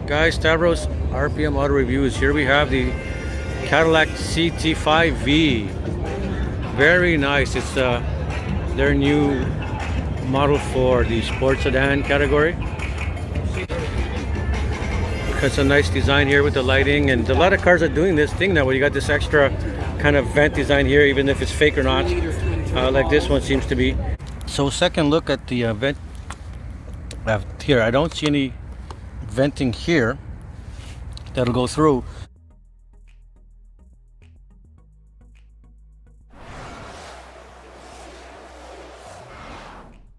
Guys, Stavros RPM Auto Reviews. Here we have the Cadillac CT5-V. Very nice. It's their new model for the sports sedan category. It's a nice design here with the lighting, and a lot of cars are doing this thing now where you got this extra kind of vent design here, even if it's fake or not, like this one seems to be. So second look at the vent here. I don't see any venting here that'll go through.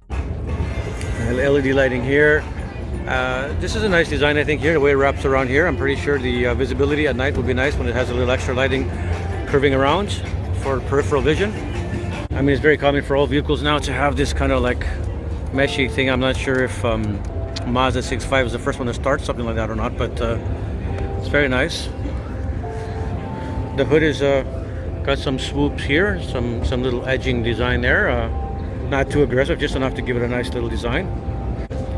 And LED lighting here. This is a nice design, I think, here, the way it wraps around here. I'm pretty sure the visibility at night will be nice when it has a little extra lighting curving around for peripheral vision. I mean, it's very common for all vehicles now to have this kind of like meshy thing. I'm not sure if Mazda 6.5 was the first one to start something like that or not, but it's very nice. The hood is got some swoops here, some little edging design there. Not too aggressive, just enough to give it a nice little design.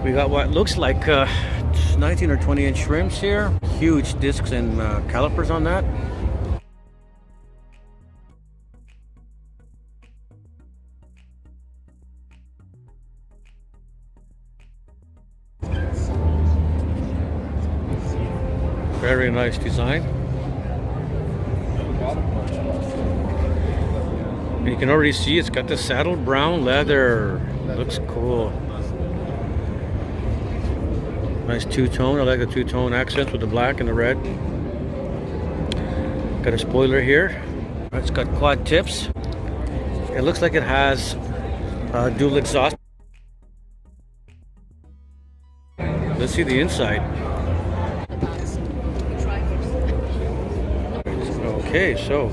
We got what looks like 19 or 20 inch rims here, huge discs and calipers on that. Very nice design. And you can already see it's got the saddle brown leather. Looks cool. Nice two-tone. I like the two-tone accents with the black and the red. Got a spoiler here. It's got quad tips. It looks like it has dual exhaust. Let's see the inside. Okay, so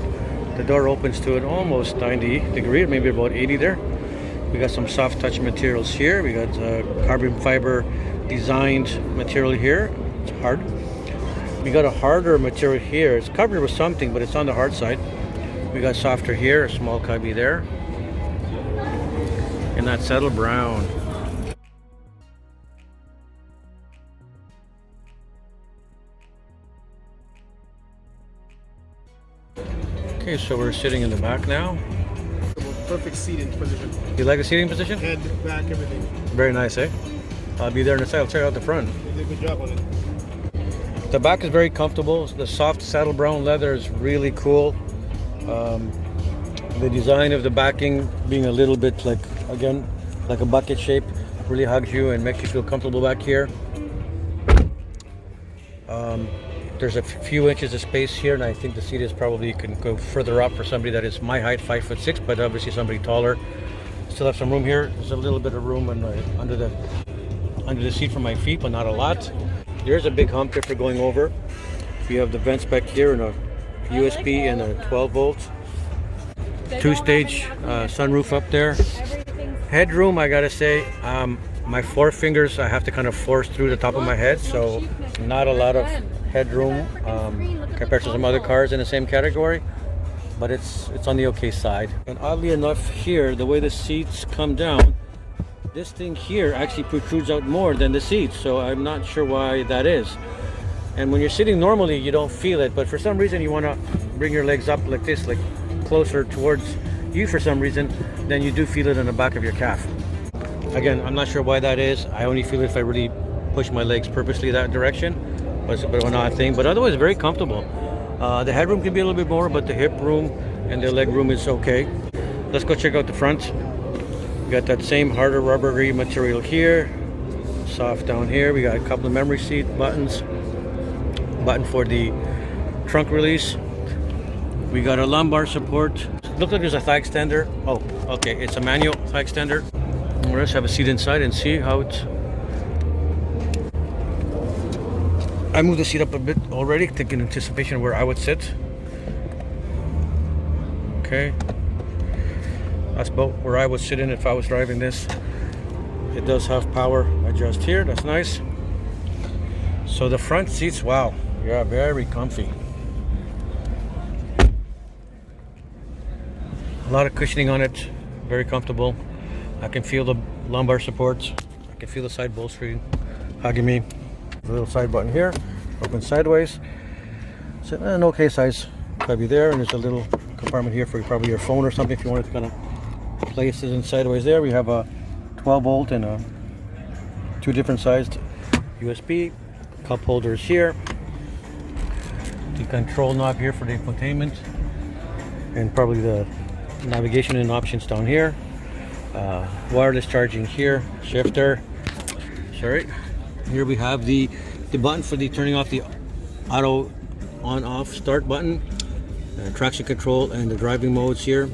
the door opens to an almost 90 degree, maybe about 80 there. We got some soft touch materials here. We got carbon fiber designed material here. It's hard. We got a harder material here. It's covered with something, but it's on the hard side. We got softer here, a small cubby there. And that saddle brown. Okay, so we're sitting in the back now. Perfect seating position. You like the seating position? Head, back, everything. Very nice, eh? I'll be there in a second. I'll check out the front. You did a good job on it. The back is very comfortable. The soft saddle brown leather is really cool. The design of the backing being a little bit like, again, like a bucket shape, really hugs you and makes you feel comfortable back here. There's a few inches of space here, and I think the seat is probably can go further up for somebody that is my height, 5'6", but obviously somebody taller. Still have some room here. There's a little bit of room under the seat for my feet, but not a lot. There's a big hump there for going over. We have the vents back here and a USB and a 12 volt. Two-stage sunroof up there. Headroom, I gotta say, my four fingers I have to kind of force through the top of my head, so not a lot of headroom compared to some other cars in the same category, but it's on the okay side. And oddly enough here, the way the seats come down, this thing here actually protrudes out more than the seats, so I'm not sure why that is. And when you're sitting normally you don't feel it, but for some reason you want to bring your legs up like this, like closer towards you for some reason, then you do feel it in the back of your calf. Again, I'm not sure why that is. I only feel it if I really push my legs purposely that direction. It's a bit of an odd thing, but otherwise very comfortable. The headroom can be a little bit more, but the hip room and the leg room is okay. Let's go check out the front. We got that same harder rubbery material here, soft down here. We got a couple of memory seat buttons, button for the trunk release. We got a lumbar support. Looks like there's a thigh extender. Oh, okay, it's a manual thigh extender. Let's have a seat inside and see how it's. I moved the seat up a bit already, thinking in anticipation of where I would sit. Okay. That's about where I would sit in if I was driving this. It does have power adjust here, that's nice. So the front seats, wow, yeah, very comfy. A lot of cushioning on it, very comfortable. I can feel the lumbar supports. I can feel the side bolstering hugging me. There's a little side button here, open sideways. So an okay size cubby there, and there's a little compartment here for probably your phone or something if you wanted to kind of place it in sideways there. We have a 12 volt and a 2 different sized USB. Cup holders here. The control knob here for the infotainment, and probably the navigation and options down here. Wireless charging here, shifter. Sorry. Here we have the button for the turning off the auto on off start button, traction control, and the driving modes here.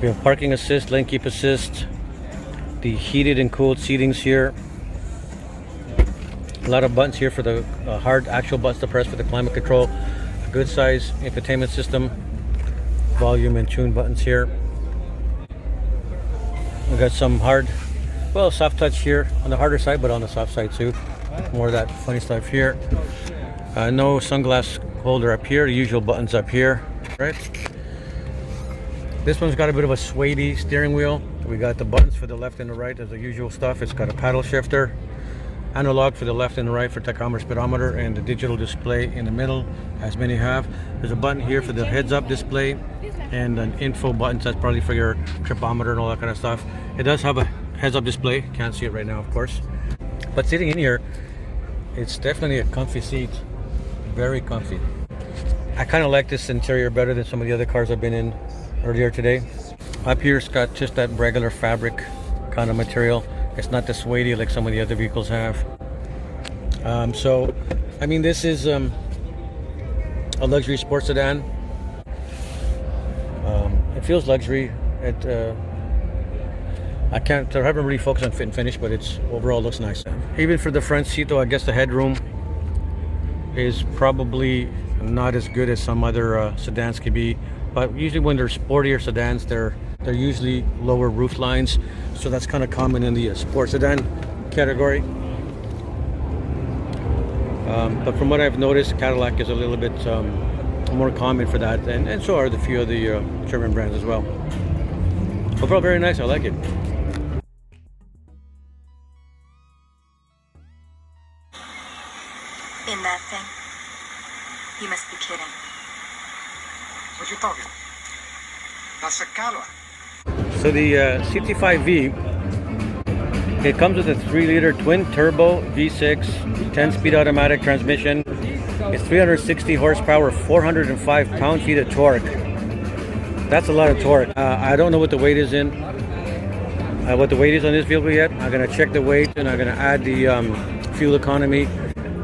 We have parking assist, lane keep assist, the heated and cooled seatings here. A lot of buttons here for the hard actual buttons to press for the climate control. A good size infotainment system, volume and tune buttons here. We got some hard, well, soft touch here on the harder side, but on the soft side too. More of that funny stuff here. No sunglass holder up here. The usual buttons up here, right? This one's got a bit of a suede steering wheel. We got the buttons for the left and the right as the usual stuff. It's got a paddle shifter. Analog for the left and the right for tachometer, speedometer, and the digital display in the middle, as many have. There's a button here for the heads-up display, and an info button that's probably for your tripometer and all that kind of stuff. It does have a heads-up display. Can't see it right now, of course. But sitting in here, it's definitely a comfy seat. Very comfy. I kind of like this interior better than some of the other cars I've been in earlier today. Up here, it's got just that regular fabric kind of material. It's not the suede like some of the other vehicles have. So, I mean, this is a luxury sports sedan. It feels luxury. I haven't really focused on fit and finish, but it's overall looks nice. Even for the front seat, though, I guess the headroom is probably not as good as some other sedans could be. But usually when they're sportier sedans, they're usually lower roof lines, so that's kind of common in the sports sedan category. But from what I've noticed, Cadillac is a little bit more common for that, and so are the few of the German brands as well. Overall, very nice. I like it. In that thing? You must be kidding. What you talking? That's a Cadillac. So the CT5-V, it comes with a 3-liter twin-turbo V6, 10-speed automatic transmission. It's 360 horsepower, 405 pound-feet of torque. That's a lot of torque. I don't know what the weight is on this vehicle yet. I'm gonna check the weight, and I'm gonna add the fuel economy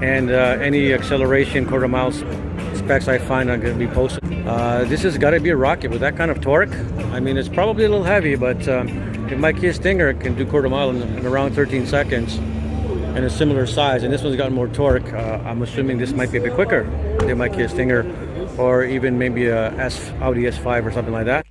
and any acceleration quarter mile specs I find are gonna be posted. This has got to be a rocket with that kind of torque. I mean, it's probably a little heavy, but if my Kia Stinger can do quarter mile in around 13 seconds and a similar size, and this one's got more torque, I'm assuming this might be a bit quicker than my Kia Stinger, or even maybe a Audi S5 or something like that.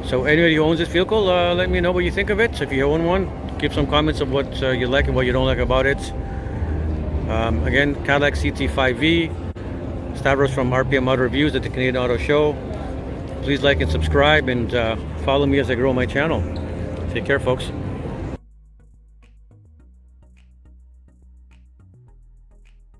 So anybody who owns this vehicle, let me know what you think of it. So if you own one, give some comments of what you like and what you don't like about it. Again, Cadillac CT5-V, Stavros from RPM Auto Reviews at the Canadian Auto Show. Please like and subscribe, and follow me as I grow my channel. Take care, folks.